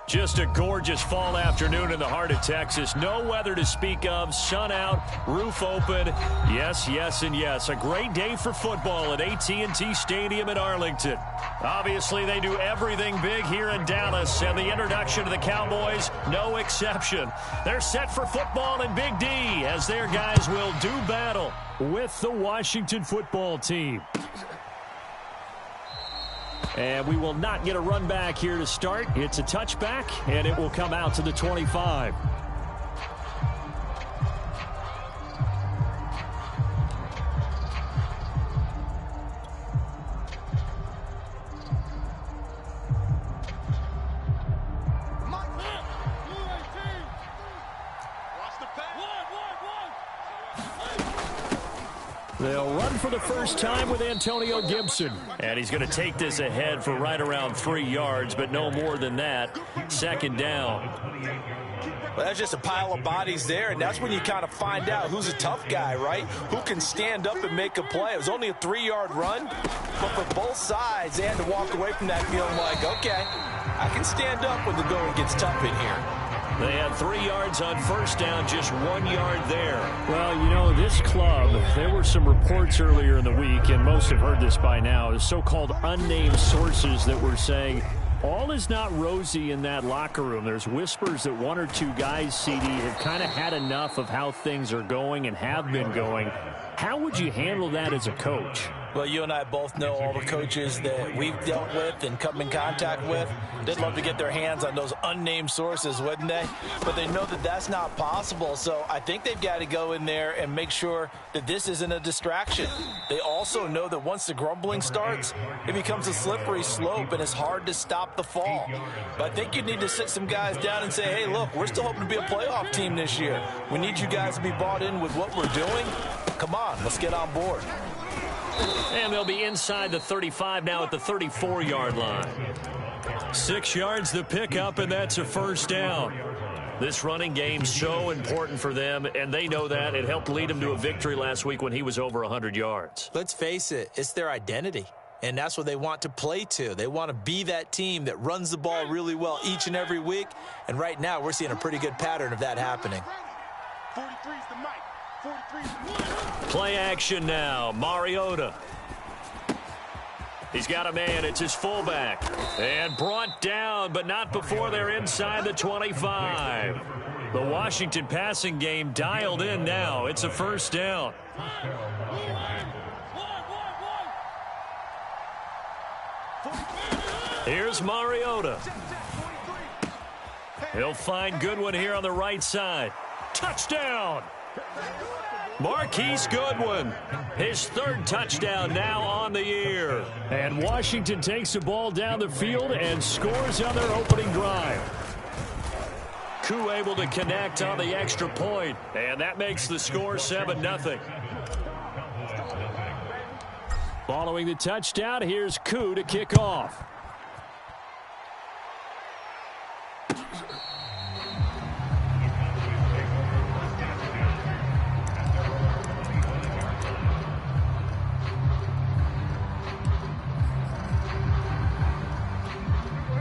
Just a gorgeous fall afternoon in the heart of Texas. No weather to speak of. Sun out, roof open. Yes, yes, and yes. A great day for football at AT&T Stadium in Arlington. Obviously, they do everything big here in Dallas, and the introduction to the Cowboys, no exception. They're set for football in Big D as their guys will do battle with the Washington football team. And we will not get a run back here to start. It's a touchback, and it will come out to the 25. They'll run for the first time with Antonio Gibson. And he's going to take this ahead for right around 3 yards, but no more than that. Second down. Well, that's just a pile of bodies there, and that's when you kind of find out who's a tough guy, right? Who can stand up and make a play. It was only a 3-yard run, but for both sides, they had to walk away from that feeling like, okay, I can stand up when the going gets tough in here. They had 3 yards on first down, just 1 yard there. Well, you know, this club, there were some reports earlier in the week, and most have heard this by now, the so-called unnamed sources that were saying all is not rosy in that locker room. There's whispers that 1 or 2 guys, CD, have kind of had enough of how things are going and have been going. How would you handle that as a coach? Well, you and I both know all the coaches that we've dealt with and come in contact with. They'd love to get their hands on those unnamed sources, wouldn't they? But they know that that's not possible, so I think they've got to go in there and make sure that this isn't a distraction. They also know that once the grumbling starts, it becomes a slippery slope, and it's hard to stop the fall. But I think you need to sit some guys down and say, hey, look, we're still hoping to be a playoff team this year. We need you guys to be bought in with what we're doing. Come on, let's get on board. And they'll be inside the 35 now at the 34-yard line. 6 yards the pickup, and that's a first down. This running game so important for them, and they know that. It helped lead them to a victory last week when he was over 100 yards. Let's face it, it's their identity, and that's what they want to play to. They want to be that team that runs the ball really well each and every week, and right now we're seeing a pretty good pattern of that happening. 43's the mic. 43's the mic. Play action now. Mariota. He's got a man. It's his fullback. And brought down, but not before they're inside the 25. The Washington passing game dialed in now. It's a first down. Here's Mariota. He'll find Goodwin here on the right side. Touchdown! Marquise Goodwin, his 3rd touchdown now on the year. And Washington takes the ball down the field and scores on their opening drive. Koo able to connect on the extra point, and that makes the score 7-0. Following the touchdown, here's Koo to kick off.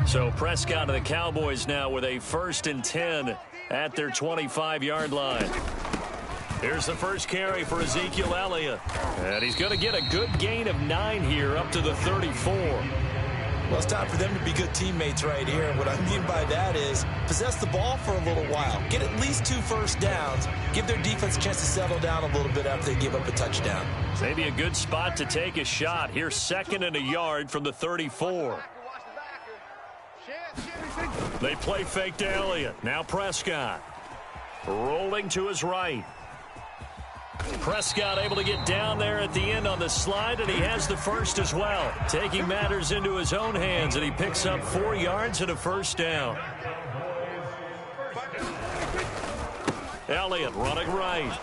So Prescott and the Cowboys now with a 1st and 10 at their 25-yard line. Here's the first carry for Ezekiel Elliott. And he's going to get a good gain of 9 here up to the 34. Well, it's time for them to be good teammates right here. And what I mean by that is possess the ball for a little while. Get at least 2 first downs. Give their defense a chance to settle down a little bit after they give up a touchdown. Maybe a good spot to take a shot. Here's 2nd and a yard from the 34. They play fake to Elliott. Now Prescott. Rolling to his right. Prescott able to get down there at the end on the slide, and he has the first as well. Taking matters into his own hands, and he picks up 4 yards and a first down. Elliott running right.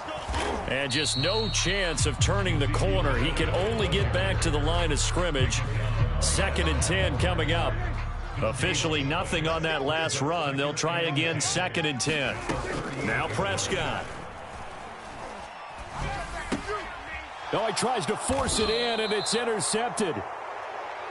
And just no chance of turning the corner. He can only get back to the line of scrimmage. 2nd and 10 coming up. Officially nothing on that last run. They'll try again, 2nd and 10. Now Prescott. Oh, he tries to force it in, and it's intercepted.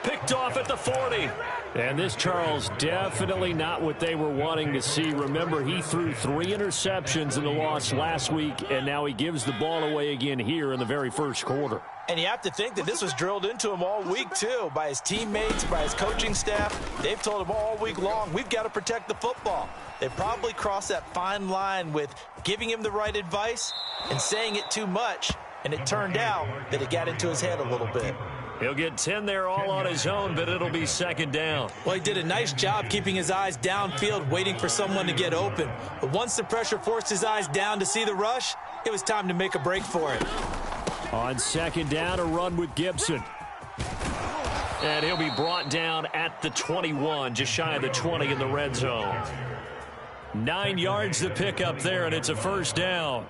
Picked off at the 40. And this, Charles, definitely not what they were wanting to see. Remember, he threw 3 interceptions in the loss last week, and now he gives the ball away again here in the very first quarter. And you have to think that this was drilled into him all week, too, by his teammates, by his coaching staff. They've told him all week long, we've got to protect the football. They probably crossed that fine line with giving him the right advice and saying it too much, and it turned out that it got into his head a little bit. He'll get 10 there all on his own, but it'll be second down. Well, he did a nice job keeping his eyes downfield, waiting for someone to get open. But once the pressure forced his eyes down to see the rush, it was time to make a break for it. On second down, a run with Gibson. And he'll be brought down at the 21, just shy of the 20 in the red zone. 9 yards to pick up there, and it's a first down.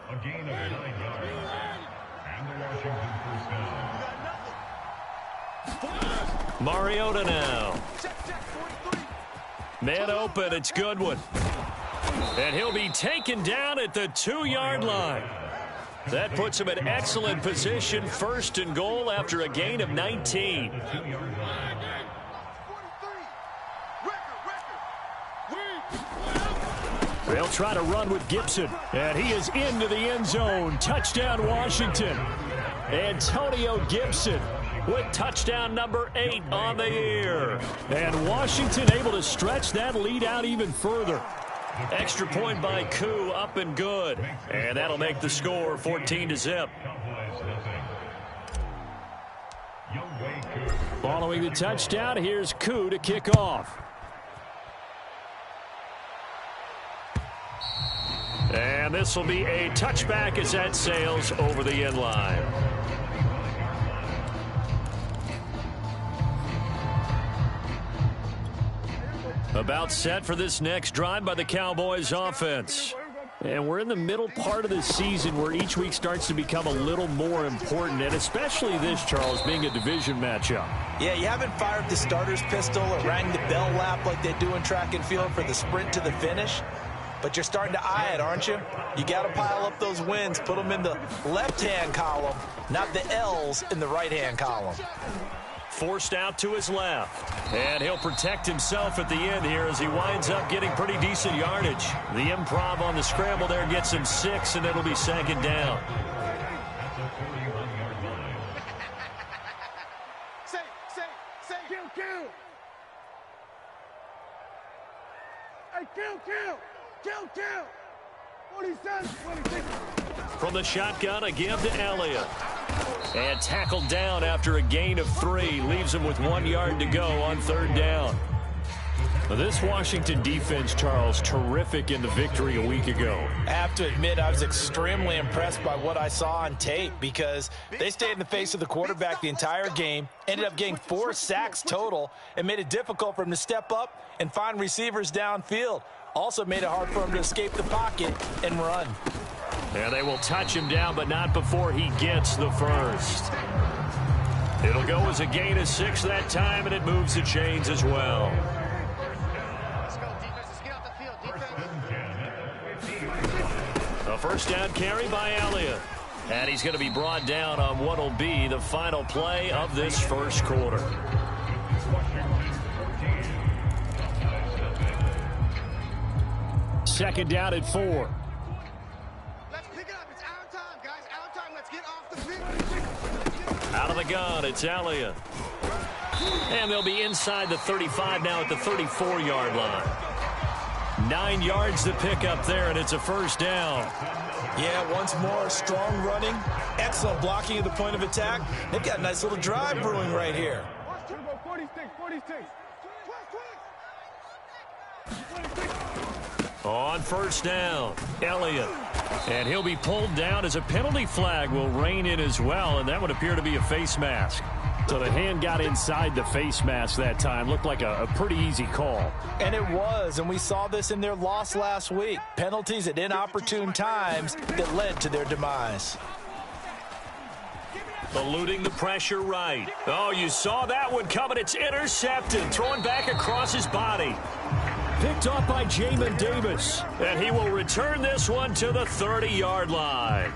Mariota now. Man open, it's Goodwin. And he'll be taken down at the 2-yard line. That puts him in excellent position, first and goal after a gain of 19. They'll try to run with Gibson, and he is into the end zone. Touchdown, Washington. Antonio Gibson with touchdown number 8 on the year. And Washington able to stretch that lead out even further. Extra point by Koo, up and good. And that'll make the score 14-0. Following the touchdown, here's Koo to kick off. And this will be a touchback as that sails over the end line. About set for this next drive by the Cowboys offense. And we're in the middle part of the season where each week starts to become a little more important, and especially this, Charles, being a division matchup. Yeah, you haven't fired the starter's pistol or rang the bell lap like they do in track and field for the sprint to the finish. But you're starting to eye it, aren't you? You got to pile up those wins, put them in the left-hand column, not the L's in the right-hand column. Forced out to his left. And he'll protect himself at the end here as he winds up getting pretty decent yardage. The improv on the scramble there gets him 6, and it'll be second down. Say, kill. Hey, kill. 47, 26. From the shotgun, a give to Elliott. And tackled down after a gain of 3. Leaves him with 1 yard to go on third down. This Washington defense, Charles, terrific in the victory a week ago. I have to admit, I was extremely impressed by what I saw on tape because they stayed in the face of the quarterback the entire game, ended up getting 4 sacks total, and made it difficult for him to step up and find receivers downfield. Also made it hard for him to escape the pocket and run. And they will touch him down, but not before he gets the first. It'll go as a gain of 6 that time, and it moves the chains as well. Let's go, defense. Let's get off the field. Defense. A first down carry by Elliott. And he's going to be brought down on what will be the final play of this first quarter. Second down at 4. Let's pick it up. It's our time, guys. Our time. Let's get off the field. Out of the gun, it's Elliott. And they'll be inside the 35 now at the 34-yard line. 9 yards to pick up there, and it's a first down. Yeah, once more, strong running, excellent blocking at the point of attack. They've got a nice little drive brewing right here. 46. On first down, Elliott. And he'll be pulled down as a penalty flag will rein in as well, and that would appear to be a face mask. So the hand got inside the face mask that time. Looked like a pretty easy call. And it was, and we saw this in their loss last week. Penalties at inopportune times that led to their demise. Eluding the pressure right. Oh, you saw that one coming. It's intercepted. Thrown back across his body. Picked off by Jamin Davis. And he will return this one to the 30-yard line.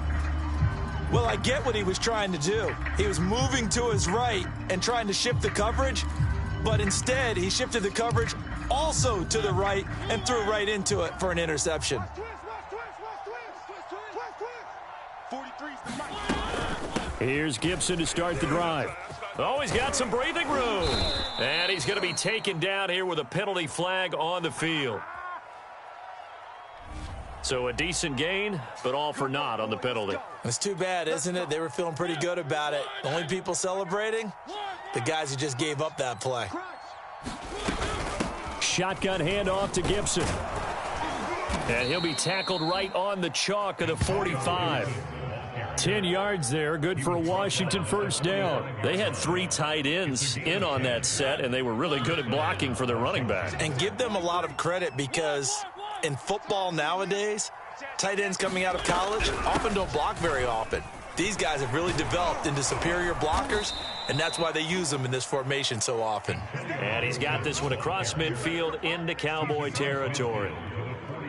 Well, I get what he was trying to do. He was moving to his right and trying to shift the coverage, but instead he shifted the coverage also to the right and threw right into it for an interception. Here's Gibson to start the drive. Oh, he's got some breathing room. And he's going to be taken down here with a penalty flag on the field. So a decent gain, but all for naught on the penalty. It's too bad, isn't it? They were feeling pretty good about it. The only people celebrating, the guys who just gave up that play. Shotgun handoff to Gibson. And he'll be tackled right on the chalk of the 45. 10 yards there, good for a Washington first down. They had 3 tight ends in on that set, and they were really good at blocking for their running back. And give them a lot of credit because in football nowadays, tight ends coming out of college often don't block very often. These guys have really developed into superior blockers, and that's why they use them in this formation so often. And he's got this one across midfield into Cowboy territory.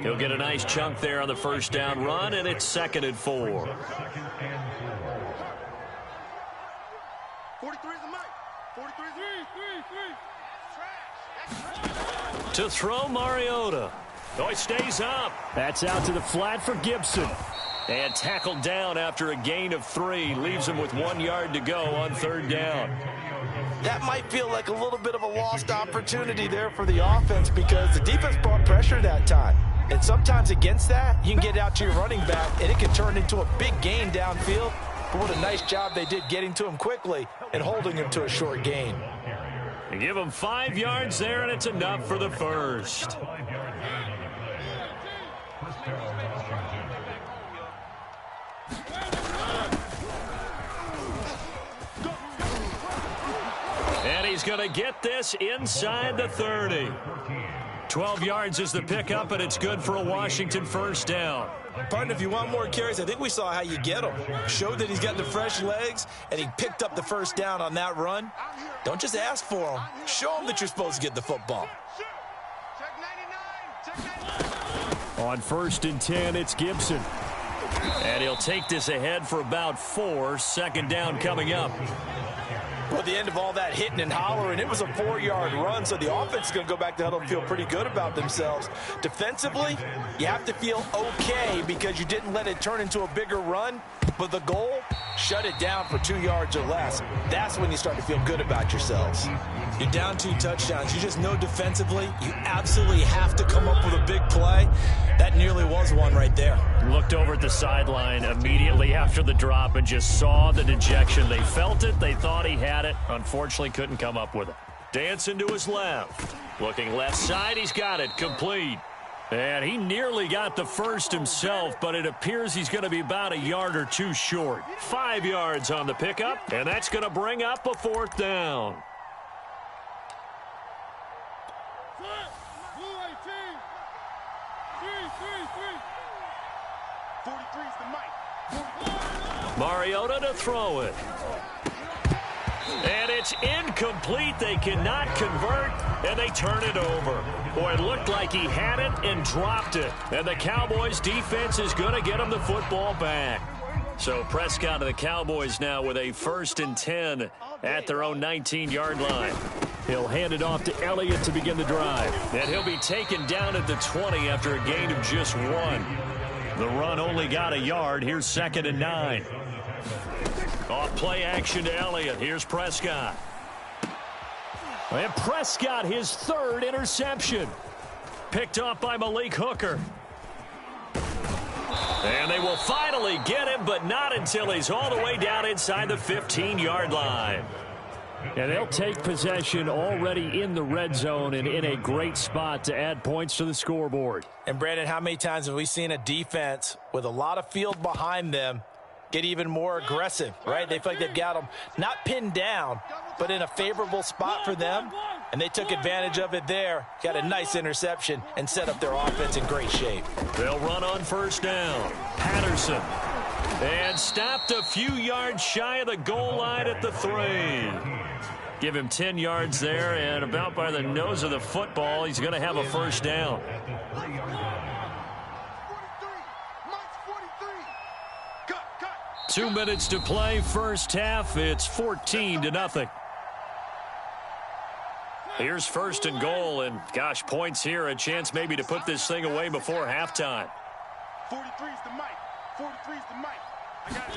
He'll get a nice chunk there on the first down run, and it's 2nd and 4. 43 is the mic. 43 is To throw Mariota. Oh, he stays up. That's out to the flat for Gibson. And tackled down after a gain of 3. Leaves him with 1 yard to go on 3rd down. That might feel like a little bit of a lost opportunity there for the offense because the defense brought pressure that time. And sometimes against that, you can get out to your running back, and it can turn into a big gain downfield. But what a nice job they did getting to him quickly and holding him to a short gain. And give him 5 yards there, and it's enough for the first. And he's going to get this inside the 30. 12 yards is the pickup, and it's good for a Washington first down. Partner, if you want more carries, I think we saw how you get him. Showed that he's got the fresh legs, and he picked up the first down on that run. Don't just ask for him. Show him that you're supposed to get the football. On 1st and 10, it's Gibson. And he'll take this ahead for about 4. 2nd down coming up. Well, at the end of all that hitting and hollering, it was a 4-yard run, so the offense is going to go back to huddle and feel pretty good about themselves. Defensively, you have to feel okay because you didn't let it turn into a bigger run, but the goal, shut it down for 2 yards or less. That's when you start to feel good about yourselves. You're down 2 touchdowns. You just know defensively you absolutely have to come up with a big play. That nearly was one right there. Looked over at the sideline immediately after the drop and just saw the dejection. They felt it. They thought he had it. Unfortunately, couldn't come up with it. Dancing to his left. Looking left side. He's got it. Complete. And he nearly got the first himself, but it appears he's going to be about a yard or 2 short. 5 yards on the pickup, and that's going to bring up a 4th down. Mariota to throw it. And it's incomplete. They cannot convert, and they turn it over. Boy, it looked like he had it and dropped it. And the Cowboys' defense is going to get him the football back. So Prescott and the Cowboys now with a 1st and 10 at their own 19-yard line. He'll hand it off to Elliott to begin the drive. And he'll be taken down at the 20 after a gain of just 1. The run only got a yard. Here's 2nd and 9. Off play action to Elliott. Here's Prescott. And Prescott, his 3rd interception. Picked off by Malik Hooker. And they will finally get him, but not until he's all the way down inside the 15-yard line. And they'll take possession already in the red zone and in a great spot to add points to the scoreboard. And, Brandon, how many times have we seen a defense with a lot of field behind them get even more aggressive, right? They feel like they've got them not pinned down, but in a favorable spot for them, and they took advantage of it there. Got a nice interception and set up their offense in great shape. They'll run on 1st down. Patterson. And stopped a few yards shy of the goal line at the 3. Give him 10 yards there, and about by the nose of the football, he's going to have a 1st down. Cut. 2 minutes to play, first half. It's 14-0. Here's first and goal, and gosh, points here, a chance maybe to put this thing away before halftime. 43's the mic. 43's the mic. I got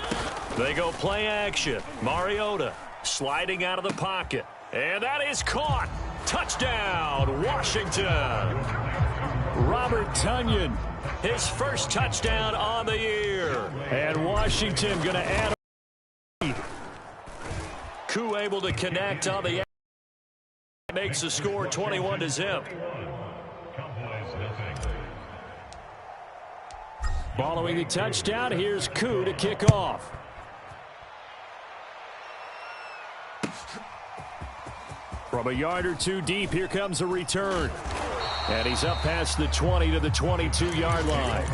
it. They go play action. Mariota sliding out of the pocket. And that is caught. Touchdown, Washington. Robert Tonyan, his first touchdown on the year. And Washington going to add a lead. Koo able to connect on the makes the score 21-0. Following the touchdown, here's Koo to kick off. From a yard or two deep, here comes a return. And he's up past the 20 to the 22-yard line.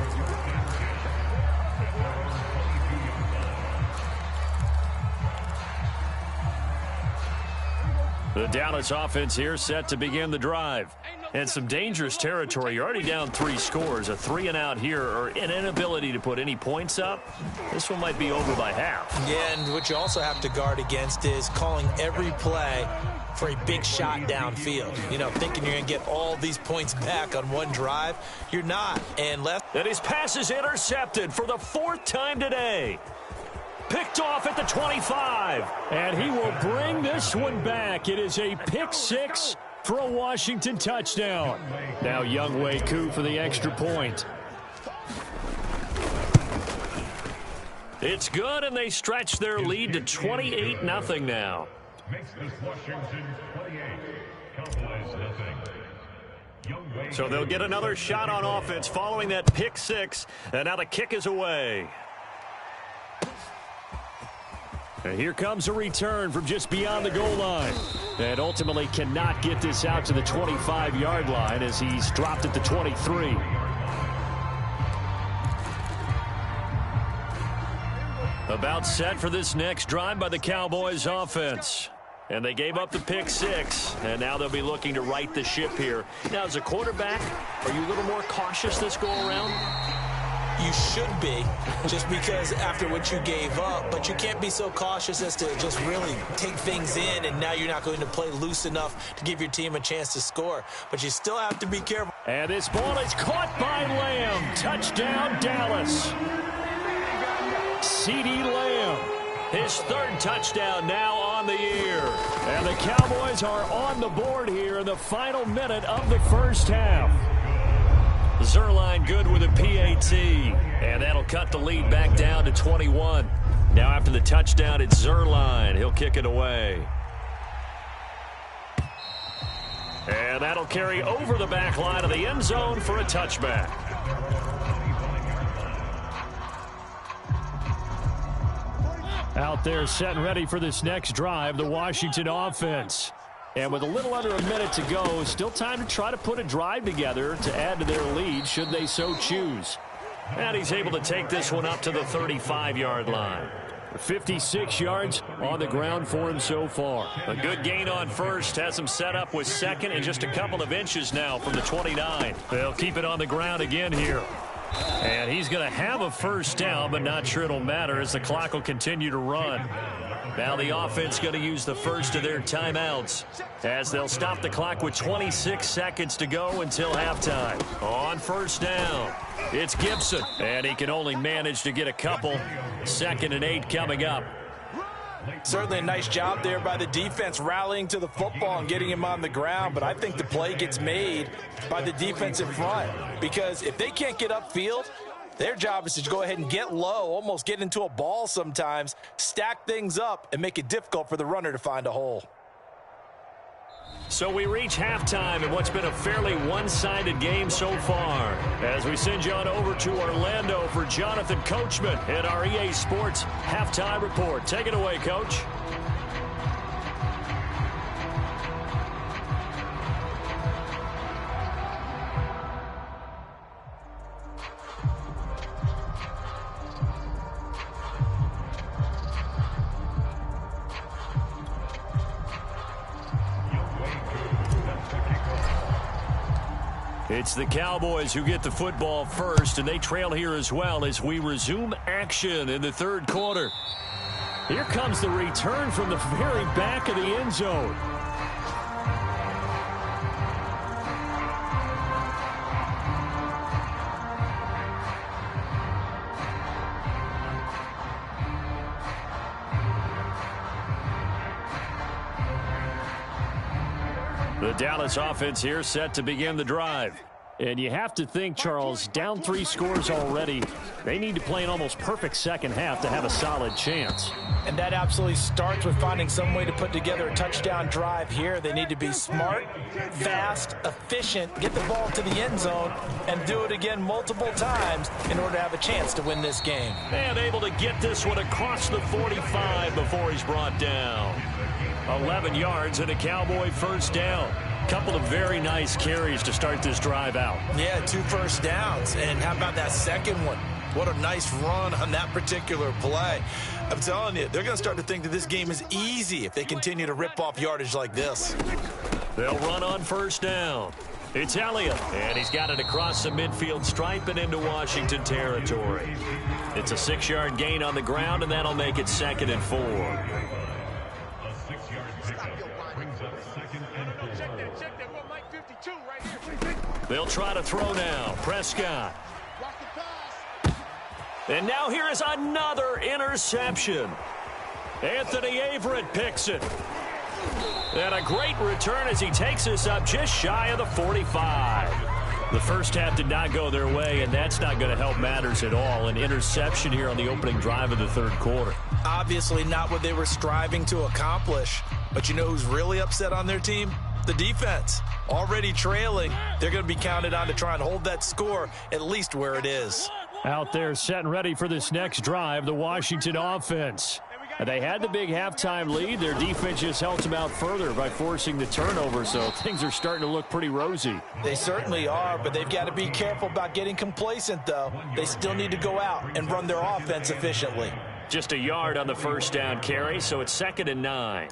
The Dallas offense here set to begin the drive. And some dangerous territory. You're already down 3 scores. A 3-and-out here, or an inability to put any points up. This one might be over by half. Yeah, and what you also have to guard against is calling every play for a big shot downfield. You know, thinking you're going to get all these points back on one drive. You're not. And his pass is intercepted for the 4th time today. Picked off at the 25. And he will bring this one back. It is a pick 6 for a Washington touchdown. Now Younghoe Koo for the extra point. It's good, and they stretch their lead to 28-0 now. Makes this Washington 28, Cowboys nothing. So they'll get another shot on offense following that pick 6, and now the kick is away. And here comes a return from just beyond the goal line. And ultimately cannot get this out to the 25-yard line as he's dropped at the 23. About set for this next drive by the Cowboys offense. And they gave up the pick 6, and now they'll be looking to right the ship here. Now, as a quarterback, are you a little more cautious this go-around? You should be, just because after what you gave up, but you can't be so cautious as to just really take things in, and now you're not going to play loose enough to give your team a chance to score. But you still have to be careful. And this ball is caught by Lamb. Touchdown, Dallas. CeeDee Lamb, his 3rd touchdown now on the year. And the Cowboys are on the board here in the final minute of the first half. Zuerlein good with a PAT, and that'll cut the lead back down to 21. Now after the touchdown, it's Zuerlein. He'll kick it away. And that'll carry over the back line of the end zone for a touchback. Out there set and ready for this next drive, the Washington offense. And with a little under a minute to go, still time to try to put a drive together to add to their lead should they so choose. And he's able to take this one up to the 35-yard line. 56 yards on the ground for him so far. A good gain on first, has him set up with 2nd and just a couple of inches now from the 29. They'll keep it on the ground again here. And he's going to have a first down, but not sure it'll matter as the clock will continue to run. Now the offense going to use the first of their timeouts as they'll stop the clock with 26 seconds to go until halftime. On first down, it's Gibson, and he can only manage to get a couple. 2nd and 8 coming up. Certainly a nice job there by the defense rallying to the football and getting him on the ground, but I think the play gets made by the defense in front because if they can't get upfield, their job is to go ahead and get low, almost get into a ball sometimes, stack things up, and make it difficult for the runner to find a hole. So we reach halftime in what's been a fairly one-sided game so far. As we send you on over to Orlando for Jonathan Coachman in our EA Sports Halftime Report. Take it away, Coach. It's the Cowboys who get the football first, and they trail here as well as we resume action in the 3rd quarter. Here comes the return from the very back of the end zone. The Dallas offense here set to begin the drive. And you have to think, Charles, down 3 scores already. They need to play an almost perfect second half to have a solid chance. And that absolutely starts with finding some way to put together a touchdown drive here. They need to be smart, fast, efficient, get the ball to the end zone, and do it again multiple times in order to have a chance to win this game. And able to get this one across the 45 before he's brought down. 11 yards and a Cowboy first down. Couple of very nice carries to start this drive out. Yeah, 2 first downs. And how about that second one? What a nice run on that particular play. I'm telling you, they're going to start to think that this game is easy if they continue to rip off yardage like this. They'll run on first down. It's Elliott, and he's got it across the midfield stripe and into Washington territory. It's a 6-yard gain on the ground, and that'll make it 2nd and 4. They'll try to throw now. Prescott. And now here is another interception. Anthony Averett picks it. And a great return as he takes us up just shy of the 45. The first half did not go their way, and that's not going to help matters at all. An interception here on the opening drive of the third quarter. Obviously not what they were striving to accomplish. But you know who's really upset on their team? The defense. Already trailing, they're going to be counted on to try and hold that score at least where it is. Out there set and ready for this next drive, the Washington offense. They had the big halftime lead. Their defense just helped them out further by forcing the turnover, so things are starting to look pretty rosy. They certainly are, but they've got to be careful about getting complacent, though. They still need to go out and run their offense efficiently. Just a yard on the first down carry, so it's 2nd and 9.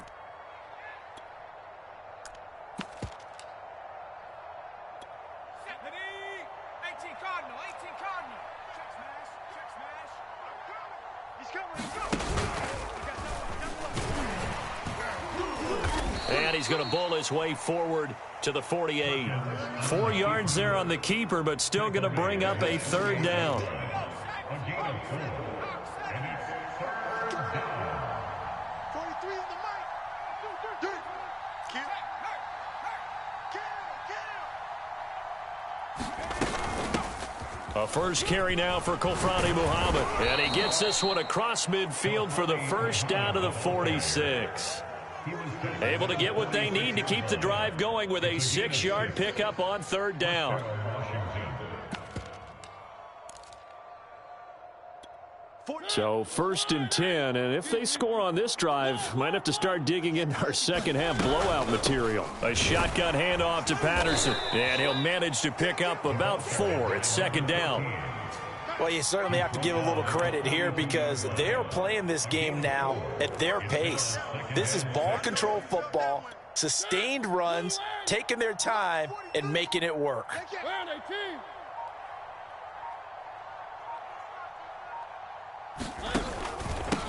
And he's going to bowl his way forward to the 48. 4 yards there on the keeper, but still going to bring up a 3rd down. A first carry now for Kofrani Muhammad. And he gets this one across midfield for the first down to the 46. Able to get what they need to keep the drive going with a 6-yard pickup on 3rd down. So 1st and 10, and if they score on this drive, might have to start digging into our second half blowout material. A shotgun handoff to Patterson, and he'll manage to pick up about 4. It's 2nd down. Well, you certainly have to give a little credit here because they're playing this game now at their pace. This is ball control football, sustained runs, taking their time, and making it work.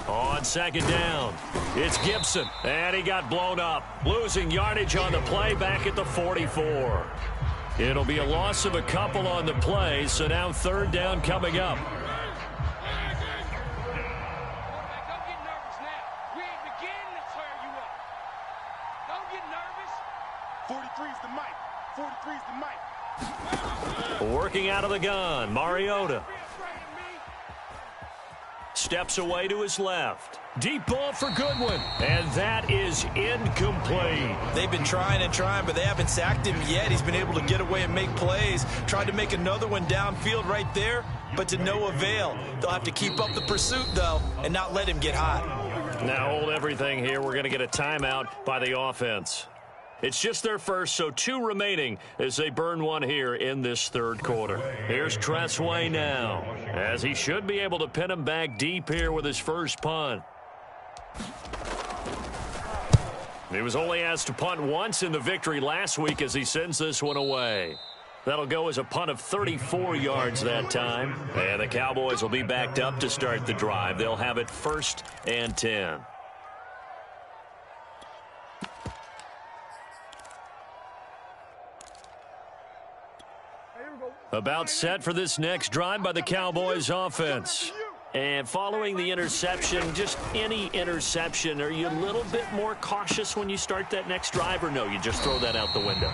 On 2nd down, it's Gibson, and he got blown up. Losing yardage on the play back at the 44. It'll be a loss of a couple on the play, so now 3rd down coming up. Don't get nervous now. We ain't beginning to tear you up. Don't get nervous. 43's the mic. 43's the mic. Working out of the gun, Mariota. Steps away to his left. Deep ball for Goodwin. And that is incomplete. They've been trying and trying, but they haven't sacked him yet. He's been able to get away and make plays. Tried to make another one downfield right there, but to no avail. They'll have to keep up the pursuit, though, and not let him get hot. Now hold everything here. We're going to get a timeout by the offense. It's just their first, so 2 remaining as they burn one here in this 3rd quarter. Here's Tressway now, as he should be able to pin him back deep here with his first punt. He was only asked to punt once in the victory last week as he sends this one away. That'll go as a punt of 34 yards that time. And the Cowboys will be backed up to start the drive. They'll have it 1st and 10. About set for this next drive by the Cowboys offense. And following the interception, just any interception, are you a little bit more cautious when you start that next drive, or no, you just throw that out the window?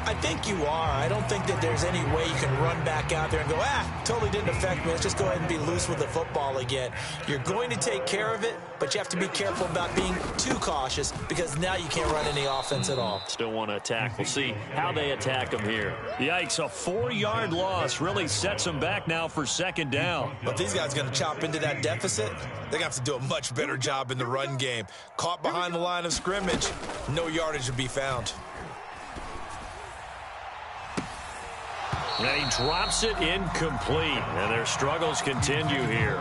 I think you are. I don't think that there's any way you can run back out there and go, totally didn't affect me. Let's just go ahead and be loose with the football again. You're going to take care of it, but you have to be careful about being too cautious because now you can't run any offense at all. Still want to attack. We'll see how they attack them here. Yikes, a 4-yard loss really sets them back now for second down. But these guys are going to chop into that deficit. They're going to have to do a much better job in the run game. Caught behind the line of scrimmage, no yardage to be found. And he drops it incomplete, and their struggles continue here.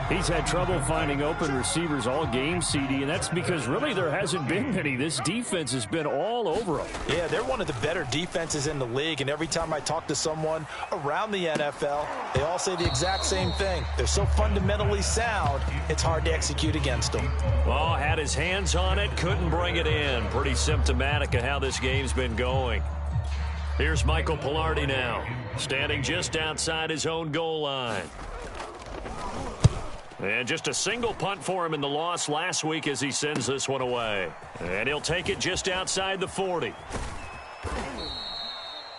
He's had trouble finding open receivers all game, CD, and that's because really there hasn't been many. This defense has been all over them. Yeah, they're one of the better defenses in the league, and every time I talk to someone around the NFL, they all say the exact same thing. They're so fundamentally sound, it's hard to execute against them. Oh, had his hands on it, couldn't bring it in. Pretty symptomatic of how this game's been going. Here's Michael Pilardi now, standing just outside his own goal line. And just a single punt for him in the loss last week as he sends this one away. And he'll take it just outside the 40.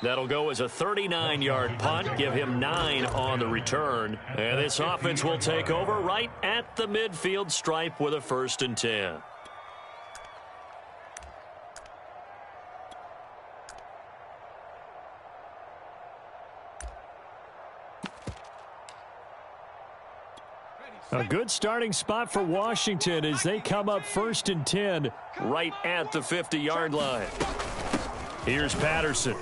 That'll go as a 39-yard punt, give him 9 on the return. And this offense will take over right at the midfield stripe with a 1st and 10. A good starting spot for Washington as they come up 1st and 10 right at the 50-yard line. Here's Patterson.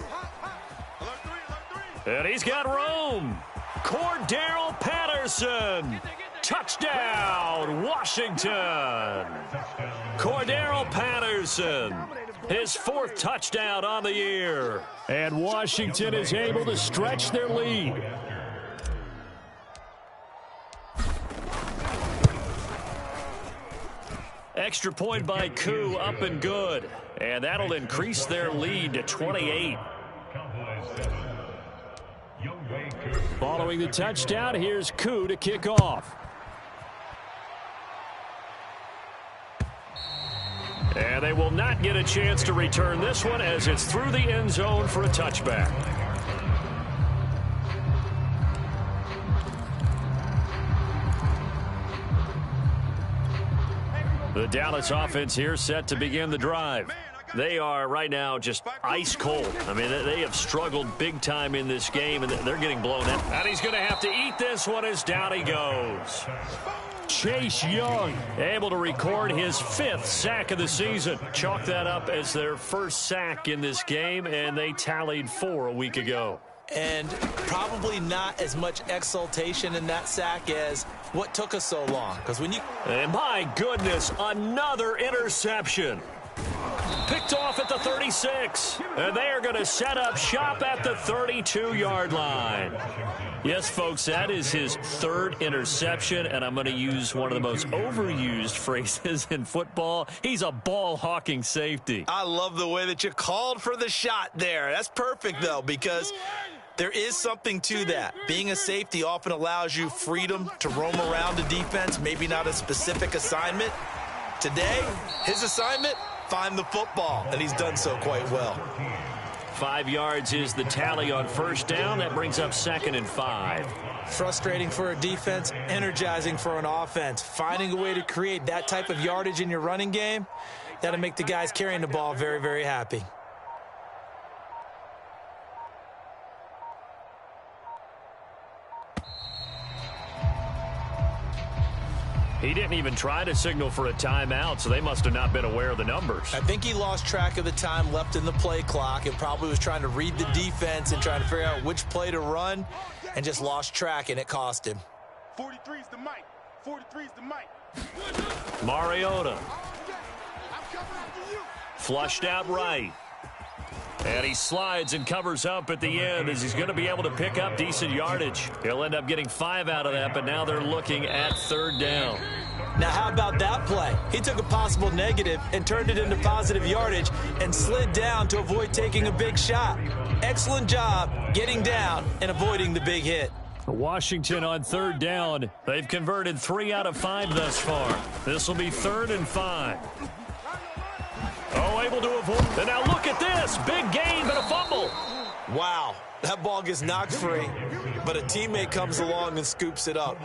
And he's got room. Cordero Patterson. Touchdown, Washington. Cordero Patterson. His 4th touchdown on the year. And Washington is able to stretch their lead. Extra point by Koo, up and good. And that'll increase their lead to 28. Following the touchdown, here's Koo to kick off. And they will not get a chance to return this one as it's through the end zone for a touchback. The Dallas offense here set to begin the drive. They are right now just ice cold. I mean, they have struggled big time in this game, and they're getting blown out. And he's going to have to eat this one as down he goes. Chase Young able to record his 5th sack of the season. Chalk that up as their 1st sack in this game, and they tallied 4 a week ago. And probably not as much exultation in that sack as what took us so long. Because when you... And my goodness, another interception. Picked off at the 36. And they are going to set up shop at the 32-yard line. Yes, folks, that is his 3rd interception, and I'm going to use one of the most overused phrases in football. He's a ball-hawking safety. I love the way that you called for the shot there. That's perfect, though, because there is something to that. Being a safety often allows you freedom to roam around the defense, maybe not a specific assignment. Today, his assignment, find the football, and he's done so quite well. 5 yards is the tally on 1st down. That brings up 2nd and 5. Frustrating for a defense, energizing for an offense. Finding a way to create that type of yardage in your running game, that'll make the guys carrying the ball very, very happy. He didn't even try to signal for a timeout, so they must have not been aware of the numbers. I think he lost track of the time left in the play clock and probably was trying to read the defense and trying to figure out which play to run and just lost track, and it cost him. 43's the mic. 43's the mic. Mariota. Flushed out right. And he slides and covers up at the end as he's going to be able to pick up decent yardage. He'll end up getting 5 out of that, but now they're looking at 3rd down. Now, how about that play? He took a possible negative and turned it into positive yardage and slid down to avoid taking a big shot. Excellent job getting down and avoiding the big hit. Washington on third down. They've converted 3 out of 5 thus far. This will be 3rd and 5. Oh, able to avoid. And now look at this. Big gain, but a fumble. Wow, that ball gets knocked free, but a teammate comes along and scoops it up.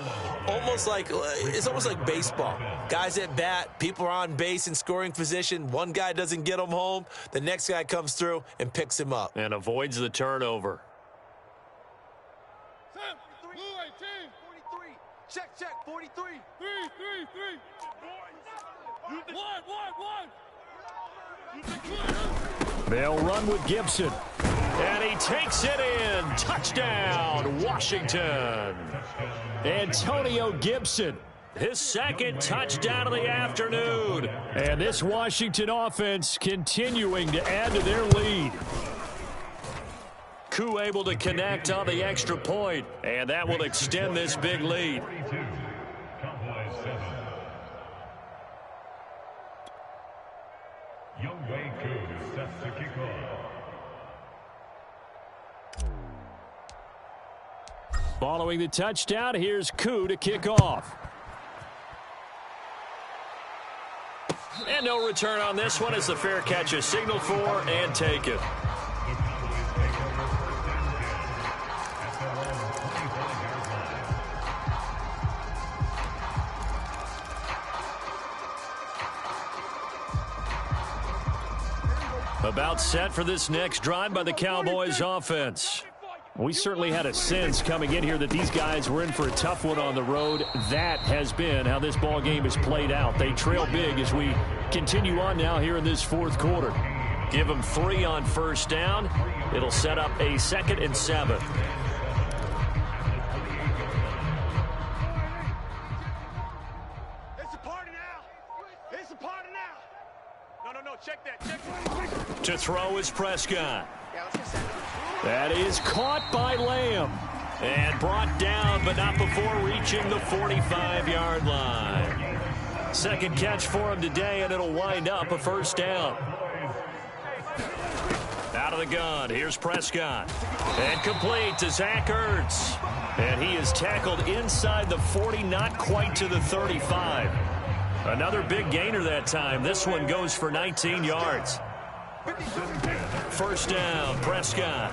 It's almost like baseball. Guys at bat, people are on base in scoring position. One guy doesn't get him home. The next guy comes through and picks him up. And avoids the turnover. 43. Check. 43. 3. 1. They'll run with Gibson. And he takes it in. Touchdown, Washington. Antonio Gibson, his 2nd touchdown of the afternoon. And this Washington offense continuing to add to their lead. Koo able to connect on the extra point, and that will extend this big lead. Set to kick off. Following the touchdown, here's Koo to kick off. And no return on this one as the fair catch is signaled for and taken. About set for this next drive by the Cowboys offense. We certainly had a sense coming in here that these guys were in for a tough one on the road. That has been how this ball game has played out. They trail big as we continue on now here in this 4th quarter. Give them 3 on first down. It'll set up a 2nd and 7. It's a party now. It's a party now. No. Check that. To throw is Prescott. That is caught by Lamb. And brought down, but not before reaching the 45-yard line. 2nd catch for him today, and it'll wind up a first down. Out of the gun, here's Prescott. And complete to Zach Ertz. And he is tackled inside the 40, not quite to the 35. Another big gainer that time. This one goes for 19 yards. First down, Prescott.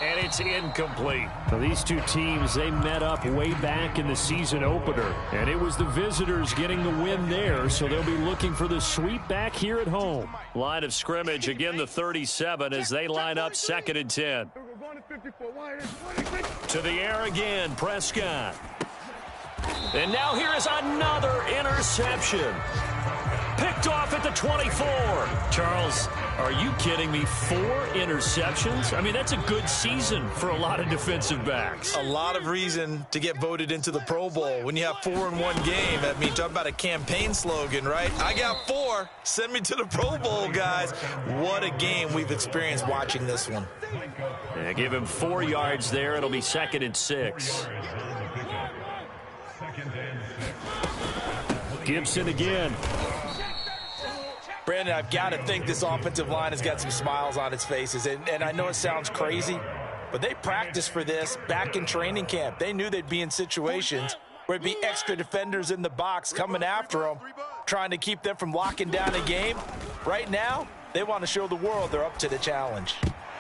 And it's incomplete. So these two teams, they met up way back in the season opener. And it was the visitors getting the win there, so they'll be looking for the sweep back here at home. Line of scrimmage, again the 37 as they line up 2nd and 10. To the air again, Prescott. And now here is another interception. Picked off at the 24. Charles, are you kidding me? 4 interceptions? I mean, that's a good season for a lot of defensive backs. A lot of reason to get voted into the Pro Bowl. When you have 4 in one game, I mean, talk about a campaign slogan, right? I got 4. Send me to the Pro Bowl, guys. What a game we've experienced watching this one. Yeah, give him 4 yards there. It'll be 2nd and 6. Gibson again. Brandon, I've got to think this offensive line has got some smiles on its faces. And I know it sounds crazy, but they practiced for this back in training camp. They knew they'd be in situations where it'd be extra defenders in the box coming after them, trying to keep them from locking down a game. Right now, they want to show the world they're up to the challenge.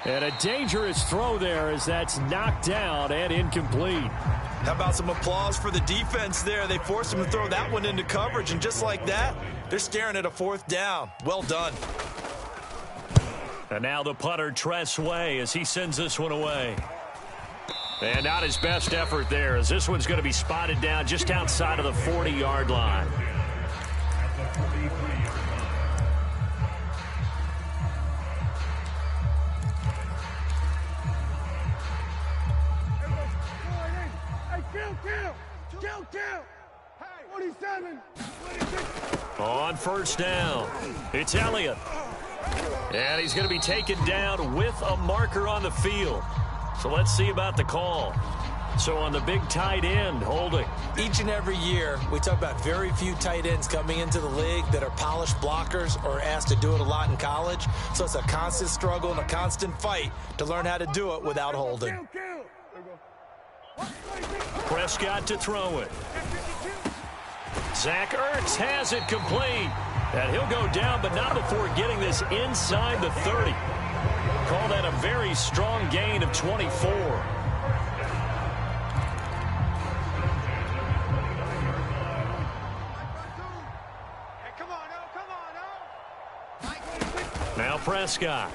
And a dangerous throw there as that's knocked down and incomplete. How about some applause for the defense there? They forced him to throw that one into coverage, and just like that, they're staring at a 4th down. Well done. And now the punter, Tress Way, as he sends this one away. And not his best effort there, as this one's going to be spotted down just outside of the 40-yard line. Kill. 47. On first down, it's Elliott. And he's going to be taken down with a marker on the field. So let's see about the call. So on the big tight end, holding. Each and every year, we talk about very few tight ends coming into the league that are polished blockers or asked to do it a lot in college. So it's a constant struggle and a constant fight to learn how to do it without holding. Prescott to throw it. Zach Ertz has it complete. And he'll go down, but not before getting this inside the 30. Call that a very strong gain of 24. Now Prescott.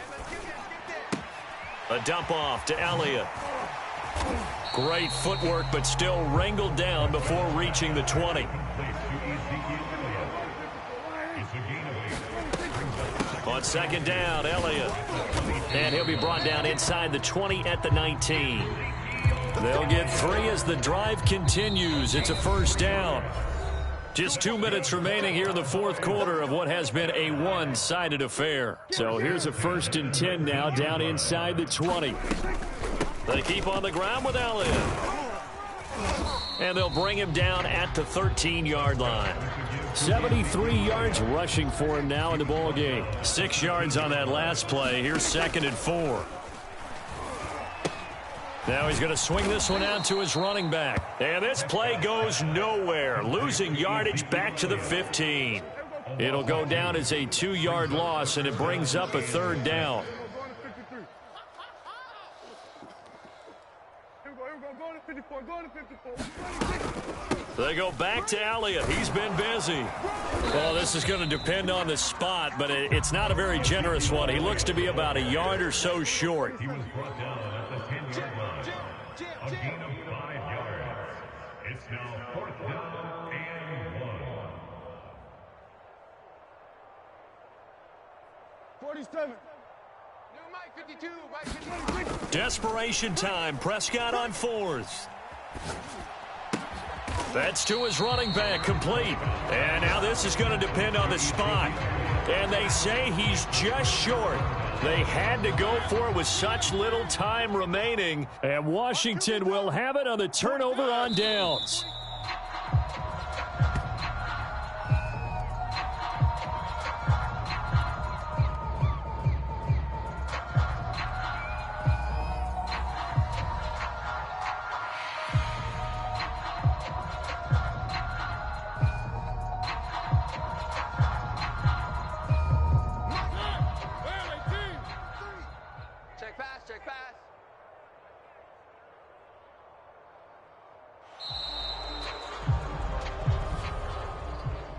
A dump off to Elliott. Great footwork, but still wrangled down before reaching the 20. On second down, Elliott. And he'll be brought down inside the 20 at the 19. They'll get 3 as the drive continues. It's a first down. Just 2 minutes remaining here in the fourth quarter of what has been a one-sided affair. So here's a 1st and 10 now down inside the 20. They keep on the ground with Elliott. And they'll bring him down at the 13-yard line. 73 yards rushing for him now in the ball game. 6 yards on that last play. Here's 2nd and 4. Now he's going to swing this one out to his running back. And this play goes nowhere. Losing yardage back to the 15. It'll go down as a 2-yard loss, and it brings up a 3rd down. They go back to Elliott. He's been busy. Well, this is going to depend on the spot, but it's not a very generous one. He looks to be about a yard or so short. He was brought down at the 10-yard line. A gain of 5 yards. It's now 4th down and 1. 47. New Mike 52. Mike 52. Desperation time. Prescott on 4th. That's to his running back, complete. And now this is going to depend on the spot. And they say he's just short. They had to go for it with such little time remaining. And Washington will have it on the turnover on downs.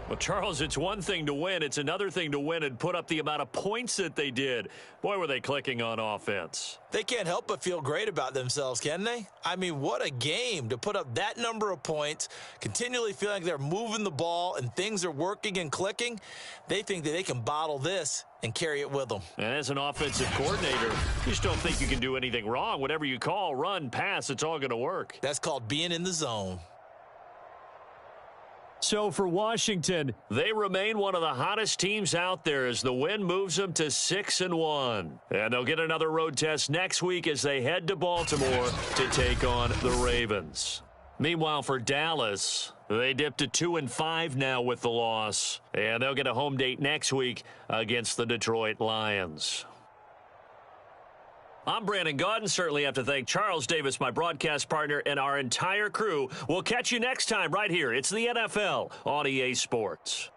Well, Charles, it's one thing to win. It's another thing to win and put up the amount of points that they did. Boy, were they clicking on offense. They can't help but feel great about themselves, can they? I mean, what a game to put up that number of points, continually feeling like they're moving the ball and things are working and clicking. They think that they can bottle this and carry it with them. And as an offensive coordinator, you just don't think you can do anything wrong. Whatever you call, run, pass, it's all going to work. That's called being in the zone. So for Washington, they remain one of the hottest teams out there as the win moves them to 6-1. And they'll get another road test next week as they head to Baltimore to take on the Ravens. Meanwhile, for Dallas, they dipped to 2-5 now with the loss. And they'll get a home date next week against the Detroit Lions. I'm Brandon Gaudin. Certainly have to thank Charles Davis, my broadcast partner, and our entire crew. We'll catch you next time right here. It's the NFL on EA Sports.